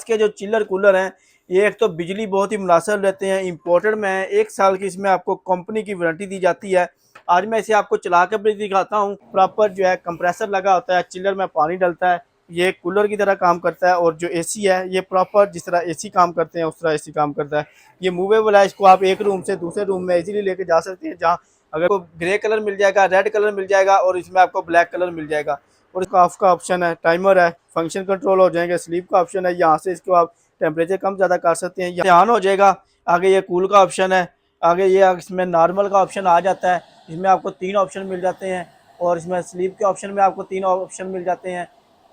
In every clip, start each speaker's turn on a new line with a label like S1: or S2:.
S1: के जो चिल्लर कूलर हैं ये एक तो बिजली बहुत ही मुनासिब रहते हैं, इंपोर्टेड में है, 1 साल की इसमें आपको कंपनी की वारंटी दी जाती है। आज मैं इसे आपको चला कर भी दिखाता हूँ। प्रॉपर जो है कंप्रेसर लगा होता है, चिल्लर में पानी डलता है, ये कूलर की तरह काम करता है। और जो एसी है ये प्रॉपर जिस तरह एसी काम करते हैं उस तरह एसी काम करता है। ये मूवेबल है, इसको आप एक रूम से दूसरे रूम में इजीली लेके जा सकते हैं। जहाँ अगर को ग्रे कलर मिल जाएगा, रेड कलर मिल जाएगा और इसमें आपको ब्लैक कलर मिल जाएगा। और इसका ऑफ का ऑप्शन है, टाइमर है, फंक्शन कंट्रोल हो जाएंगे, स्लीप का ऑप्शन है, यहाँ से इसको आप टेम्परेचर कम ज़्यादा कर सकते हैं, यहाँ ऑन हो जाएगा। आगे ये कूल का ऑप्शन है, आगे ये इसमें नॉर्मल का ऑप्शन आ जाता है। इसमें आपको 3 ऑप्शन मिल जाते हैं और इसमें स्लीप के ऑप्शन में आपको 3 ऑप्शन मिल जाते हैं।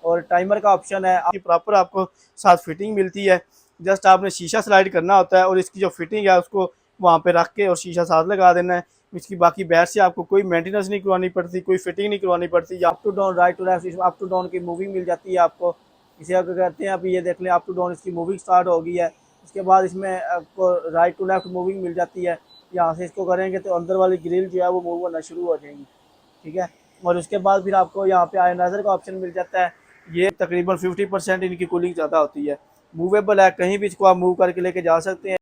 S1: और टाइमर का ऑप्शन है, आपकी प्रॉपर आपको साथ फिटिंग मिलती है। जस्ट आपने शीशा स्लाइड करना होता है और इसकी जो फिटिंग है उसको वहाँ पे रख के और शीशा साथ लगा देना है। इसकी बाकी बैठ से आपको कोई मेंटेनेंस नहीं करवानी पड़ती, कोई फिटिंग नहीं करवानी पड़ती। Up to down, right to left, up to down की मूविंग मिल जाती है आपको। इसे अगर कहते हैं अभी ये देख लें, अप टू डाउन इसकी मूविंग स्टार्ट हो गई है। उसके बाद इसमें आपको राइट टू लेफ्ट मूविंग मिल जाती है। यहाँ से इसको करेंगे तो अंदर वाली ग्रिल जो है वो मूव होना शुरू हो जाएंगी, ठीक है। और उसके बाद फिर आपको यहाँ पे आयनाइजर का ऑप्शन मिल जाता है। ये तकरीबन 50% इनकी कूलिंग ज़्यादा होती है। मूवेबल है, कहीं भी इसको आप मूव करके लेके जा सकते हैं।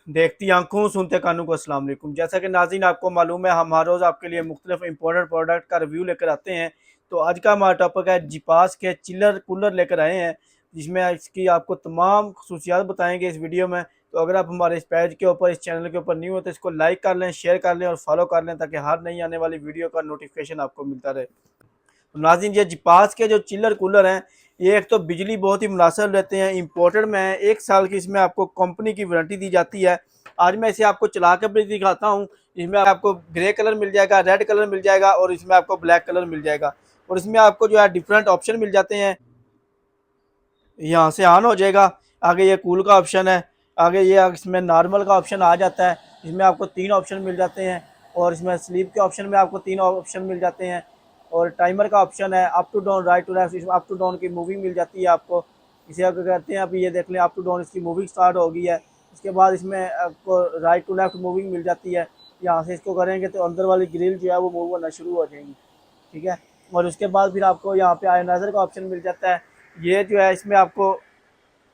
S1: देखती आंखों सुनते कानों को अस्सलाम वालेकुम। जैसा कि नाज़रीन आपको मालूम है, हम हर रोज़ आपके लिए मुख्तलिफ इंपॉर्टेंट प्रोडक्ट का रिव्यू लेकर आते हैं। तो आज का हमारा टॉपिक है जीपास के चिल्लर कूलर लेकर आए हैं, जिसमें इसकी आपको तमाम खसूसियात बताएंगे इस वीडियो में। तो अगर आप हमारे इस पेज के ऊपर, इस चैनल के ऊपर न्यू हो तो इसको लाइक कर लें, शेयर कर लें और फॉलो कर लें, ताकि हर नई आने वाली वीडियो का नोटिफिकेशन आपको मिलता रहे। नाज़रीन ये जीपास के जो चिल्लर कूलर हैं ये एक तो बिजली बहुत ही मुनासिब रहते हैं, इंपोर्टेड में है, 1 साल की इसमें आपको कंपनी की वारंटी दी जाती है। आज मैं इसे आपको चला कर भी दिखाता हूँ। इसमें आपको ग्रे कलर मिल जाएगा, रेड कलर मिल जाएगा और इसमें आपको ब्लैक कलर मिल जाएगा। और इसमें आपको जो है डिफरेंट ऑप्शन मिल जाते हैं, यहाँ से ऑन हो जाएगा। आगे ये कूल का ऑप्शन है, आगे ये इसमें नॉर्मल का ऑप्शन आ जाता है। इसमें आपको 3 ऑप्शन मिल जाते हैं और इसमें स्लीप के ऑप्शन में आपको 3 ऑप्शन मिल जाते हैं। और टाइमर का ऑप्शन है, up to down, right to left, इसमें अप टू डाउन की मूविंग मिल जाती है आपको। इसे अगर कहते हैं अभी ये देख लें, अप टू डाउन इसकी मूविंग स्टार्ट हो गई है। उसके बाद इसमें आपको राइट टू लेफ्ट मूविंग मिल जाती है। यहाँ से इसको करेंगे तो अंदर वाली ग्रिल जो है वो मूव होना शुरू हो जाएंगी, ठीक है। और उसके बाद फिर आपको यहाँ पे आयनाइजर का ऑप्शन मिल जाता है। ये जो है इसमें आपको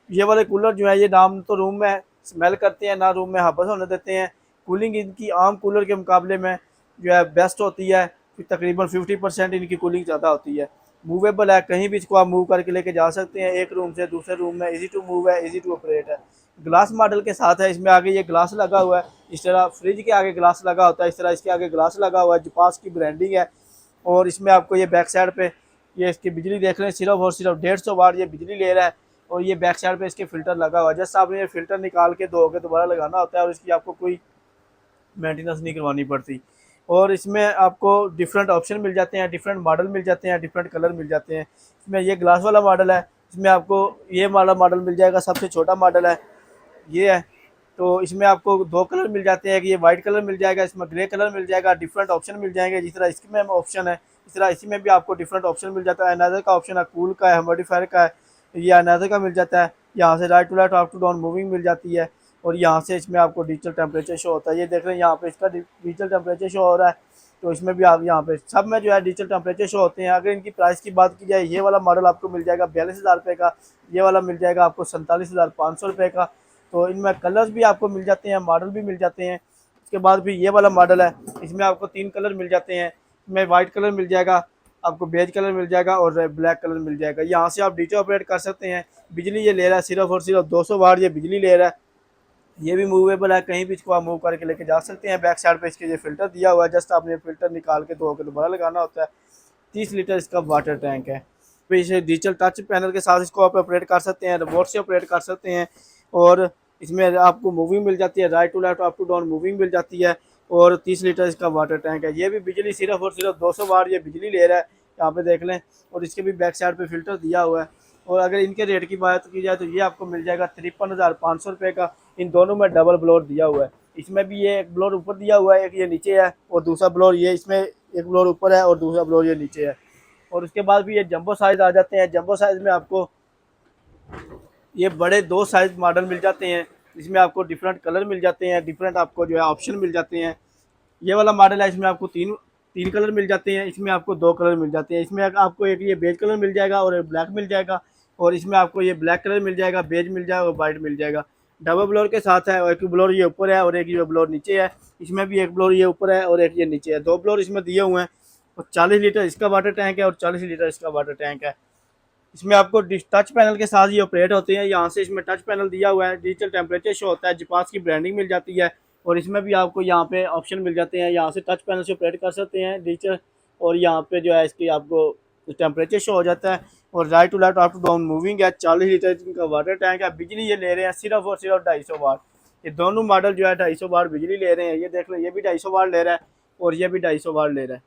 S1: ये वाले कूलर जो है ये नाम तो रूम में स्मेल करते हैं, ना रूम में हबस होने देते हैं। कूलिंग इनकी आम कूलर के मुकाबले में जो है बेस्ट होती है। फिर तकरीबन 50% इनकी कूलिंग ज़्यादा होती है। मूवेबल है, कहीं भी इसको आप मूव करके लेके जा सकते हैं, एक रूम से दूसरे रूम में। इजी टू मूव है, इजी टू ऑपरेट है। ग्लास मॉडल के साथ है। इसमें आगे ये ग्लास लगा हुआ है, इस तरह फ्रिज के आगे ग्लास लगा होता है, इस तरह इसके आगे ग्लास लगा हुआ है। जीपास की ब्रांडिंग है। और इसमें आपको ये बैक साइड पे ये इसकी बिजली देख रहे हैं, सिर्फ और सिर्फ 150 वाट ये बिजली ले रहा है। और ये बैक साइड पे इसके फिल्टर लगा हुआ है। जस्ट आपने ये फिल्टर निकाल के धो के दोबारा लगाना होता है और इसकी आपको कोई मेंटेनेंस नहीं करवानी पड़ती। और इसमें आपको डिफरेंट ऑप्शन मिल जाते हैं, डिफरेंट मॉडल मिल जाते हैं, डिफरेंट कलर मिल जाते हैं। इसमें ये ग्लास वाला मॉडल है, इसमें आपको ये वाला मॉडल मिल जाएगा, सबसे छोटा मॉडल है ये है। तो इसमें आपको 2 कलर मिल जाते हैं कि ये वाइट कलर मिल जाएगा, इसमें ग्रे कलर मिल जाएगा। डिफरेंट ऑप्शन मिल जाएंगे, जिस तरह इसमें ऑप्शन है इस तरह इसी में भी आपको डिफरेंट ऑप्शन मिल जाता है। अनादर का ऑप्शन है, कूल का है, मॉडिफायर का है, ये अनादर का मिल जाता है। यहाँ से right to left, up to down moving मिल जाती है। और यहाँ से इसमें आपको डिजिटल टेम्परेचर शो होता है। ये देख रहे हैं यहाँ पे इसका डिजिटल टेम्परेचर शो हो रहा है। तो इसमें भी आप यहाँ पे सब में जो है डिजिटल टेम्परेचर शो होते हैं। अगर इनकी प्राइस की बात की जाए, ये वाला मॉडल आपको मिल जाएगा 42,000 रुपये का, ये वाला मिल जाएगा आपको 47,500 रुपये का। तो इनमें कलर्स भी आपको मिल जाते हैं, मॉडल भी मिल जाते हैं। उसके बाद भी ये वाला मॉडल है, इसमें आपको 3 कलर मिल जाते हैं। इसमें वाइट कलर मिल जाएगा, आपको बेज कलर मिल जाएगा और ब्लैक कलर मिल जाएगा। यहाँ से आप डीजे ऑपरेट कर सकते हैं। बिजली ये ले रहा है सिर्फ और सिर्फ 200 वाट ये बिजली ले रहा है। ये भी मूवेबल है, कहीं भी इसको आप मूव करके लेके जा सकते हैं। बैक साइड पे इसके ये फिल्टर दिया हुआ है, जस्ट आपने फिल्टर निकाल के धो के दोबारा लगाना होता है। 30 लीटर इसका वाटर टैंक है। फिर इसे डिजिटल टच पैनल के साथ इसको आप ऑपरेट कर सकते हैं, रिमोट से ऑपरेट कर सकते हैं। और इसमें आपको मूविंग मिल जाती है, right to left, up to down moving मिल जाती है। और 30 लीटर इसका वाटर टैंक है। ये भी बिजली सिर्फ और सिर्फ 200 वाट ये बिजली ले रहा है, यहाँ पे देख लें। और इसके भी बैक साइड पे फिल्टर दिया हुआ है। और अगर इनके रेट की बात की जाए तो ये आपको मिल जाएगा 53,500 रुपये का। इन दोनों में डबल ब्लोर दिया हुआ है। इसमें भी ये एक ब्लोर ऊपर दिया हुआ है, एक ये नीचे है, और दूसरा ब्लोर ये इसमें एक ब्लोर ऊपर है और दूसरा ब्लोर ये नीचे है। और उसके बाद भी ये जंबो साइज़ आ जाते हैं। जंबो साइज़ में आपको ये बड़े 2 साइज़ मॉडल मिल जाते हैं। इसमें आपको डिफरेंट कलर मिल जाते हैं, डिफरेंट आपको जो है ऑप्शन मिल जाते हैं। ये वाला मॉडल है, इसमें आपको 3 3 कलर मिल जाते हैं, इसमें आपको 2 कलर मिल जाते हैं। इसमें आपको एक ये बेज कलर मिल जाएगा और एक ब्लैक मिल जाएगा, और इसमें आपको ये ब्लैक कलर मिल जाएगा, बेज मिल जाएगा और वाइट मिल जाएगा। डबल ब्लोअर के साथ है, और एक ब्लोअर ये ऊपर है और एक ये ब्लोअर नीचे है। इसमें भी एक ब्लोअर ये ऊपर है और एक ये नीचे है, 2 ब्लोअर इसमें दिए हुए हैं। और 40 लीटर इसका वाटर टैंक है और 40 लीटर इसका वाटर टैंक है। इसमें आपको टच पैनल के साथ ये ऑपरेट होते हैं। यहाँ से इसमें टच पैनल दिया हुआ है, डिजिटल टेम्परेचर शो होता है, जिपास की ब्रांडिंग मिल जाती है। और इसमें भी आपको यहाँ पे ऑप्शन मिल जाते हैं, यहाँ से टच पैनल से ऑपरेट कर सकते हैं डिजिटल। और यहाँ पे जो है इसकी आपको टेम्परेचर शो हो जाता है। और right to left up to down moving है। 40 लीटर का वाटर टैंक है। बिजली ये ले रहे हैं सिर्फ और सिर्फ 250 वाट। ये दोनों मॉडल जो है 250 वाट बिजली ले रहे हैं। ये देख लें, ये भी 250 वाट ले रहा है और ये भी 250 वाट ले रहा है।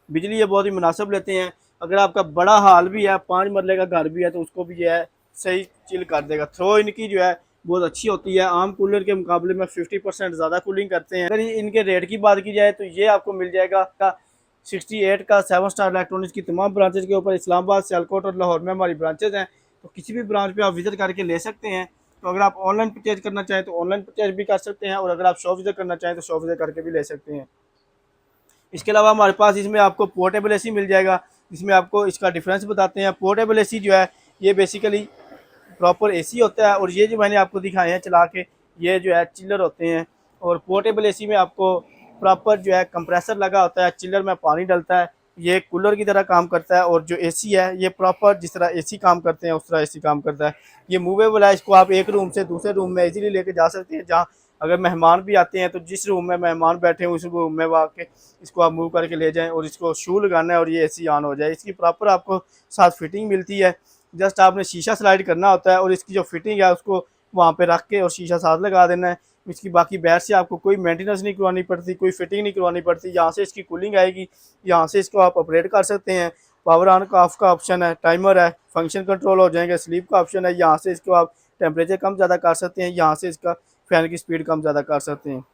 S1: बिजली ये बहुत ही मुनासिब लेते हैं। अगर आपका बड़ा हाल भी है, 5 मरले का घर भी है, तो उसको भी जो है सही चिल कर देगा। थ्रो इनकी जो है बहुत अच्छी होती है, आम कूलर के मुकाबले में 50% ज़्यादा कूलिंग करते हैं। अगर इनके रेट की बात की जाए तो ये आपको मिल जाएगा 68 का 7 स्टार इलेक्ट्रॉनिक्स की तमाम ब्रांचेज के ऊपर। इस्लामाबाद, सियालकोट और लाहौर में हमारी ब्रांचेज हैं, तो किसी भी ब्रांच पे आप विजिट करके ले सकते हैं। तो अगर आप ऑनलाइन परचेज करना चाहें तो ऑनलाइन परचेज भी कर सकते हैं, और अगर आप शॉप विजिट करना चाहें तो शॉप विजिट करके भी ले सकते हैं। इसके अलावा हमारे पास इसमें आपको पोर्टेबल एसी मिल जाएगा, जिसमें आपको इसका डिफरेंस बताते हैं। पोर्टेबल एसी जो है ये बेसिकली प्रॉपर एसी होता है, और ये जो मैंने आपको दिखाए हैं चला के, ये जो है चिल्लर होते हैं। और पोर्टेबल एसी में आपको प्रॉपर जो है कंप्रेसर लगा होता है, चिल्लर में पानी डलता है, ये कूलर की तरह काम करता है। और जो एसी है ये प्रॉपर जिस तरह एसी काम करते हैं उस तरह एसी काम करता है। ये मूवेबल है, इसको आप एक रूम से दूसरे रूम में इजीली लेके जा सकते हैं। जहाँ अगर मेहमान भी आते हैं तो जिस रूम में मेहमान बैठे हैं उस रूम में आके इसको आप मूव करके ले जाएं, और इसको शू लगाना है और ये एसी ऑन हो जाए। इसकी प्रॉपर आपको साथ फिटिंग मिलती है। जस्ट आपने शीशा स्लाइड करना होता है, और इसकी जो फिटिंग है उसको वहाँ पे रख के और शीशा साथ लगा देना है। इसकी बाकी बैर से आपको कोई मेंटेनेंस नहीं करवानी पड़ती, कोई फिटिंग नहीं करवानी पड़ती। यहाँ से इसकी कूलिंग आएगी, यहाँ से इसको आप ऑपरेट कर सकते हैं। पावर ऑन का ऑफ का ऑप्शन है, टाइमर है, फंक्शन कंट्रोल हो जाएंगे, स्लीप का ऑप्शन है। यहाँ से इसको आप टेम्परेचर कम ज़्यादा कर सकते हैं, यहाँ से इसका फ़ैन की स्पीड कम ज़्यादा कर सकते हैं।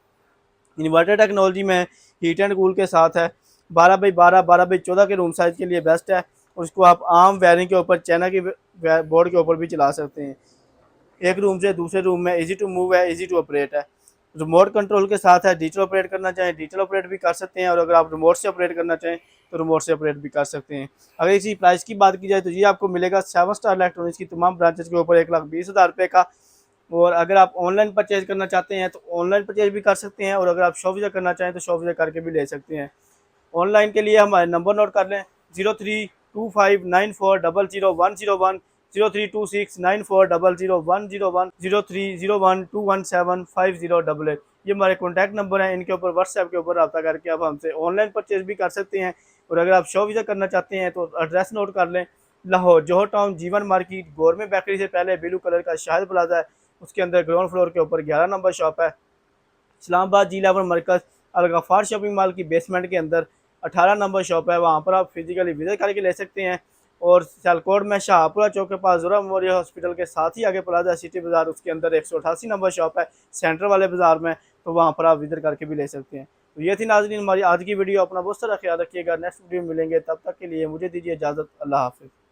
S1: इन्वर्टर टेक्नोलॉजी में हीट एंड कूल के साथ है। 12x12, 12x14 के रूम साइज़ के लिए बेस्ट है, और इसको आप आम वायरिंग के ऊपर, चाइना की बोर्ड के ऊपर भी चला सकते हैं। एक रूम से दूसरे रूम में इजी टू मूव है, इजी टू ऑपरेट है। रिमोट कंट्रोल के साथ है, डिजिटल ऑपरेट करना चाहें डिजिटल ऑपरेट भी कर सकते हैं, और अगर आप रिमोट से ऑपरेट करना चाहें तो रिमोट से ऑपरेट भी कर सकते हैं। अगर इसी प्राइस की बात की जाए तो ये आपको मिलेगा 7 स्टार इलेक्ट्रॉनिक्स की तमाम ब्रांचेज के ऊपर 1,20,000 रुपये का। और अगर आप ऑनलाइन परचेज करना चाहते हैं तो ऑनलाइन परचेज भी कर सकते हैं, और अगर आप शॉप विजिट करना चाहें तो शॉप विजिट करके भी ले सकते हैं। ऑनलाइन के लिए हमारे नंबर नोट कर लें, 032594000101, 032694000101, 0301217508। ये हमारे कॉन्टैक्ट नंबर हैं। इनके ऊपर व्हाट्सएप के ऊपर रब्ता करके आप हमसे ऑनलाइन परचेज भी कर सकते हैं। और अगर आप शॉप विजिट करना चाहते हैं तो एड्रेस नोट कर लें, लाहौर जोहर टाउन, जीवन मार्केट, गवर्नमेंट बेकरी से पहले ब्लू कलर का शाहिद प्लाजा है, उसके अंदर ग्राउंड फ्लोर के ऊपर 11 नंबर शॉप है। इस्लामाबाद जी11 मरकज़ अलगफार शॉपिंग मॉल की बेसमेंट के अंदर 18 नंबर शॉप है, वहाँ पर आप फिजिकली विजिट करके ले सकते हैं। और सियालकोट में शाहपुरा चौक के पास ज़ुरा मेमोरियल हॉस्पिटल के साथ ही आगे प्लाजा सिटी बाज़ार, उसके अंदर 188 नंबर शॉप है सेंटर वाले बाज़ार में, तो वहाँ पर आप विजिट करके भी ले सकते हैं। तो ये थी नाज़रीन हमारी आज की वीडियो। अपना बहुत सारा ख्याल रखिएगा, नेक्स्ट वीडियो में मिलेंगे, तब तक के लिए मुझे दीजिए इजाज़त। अल्लाह हाफ़िज़।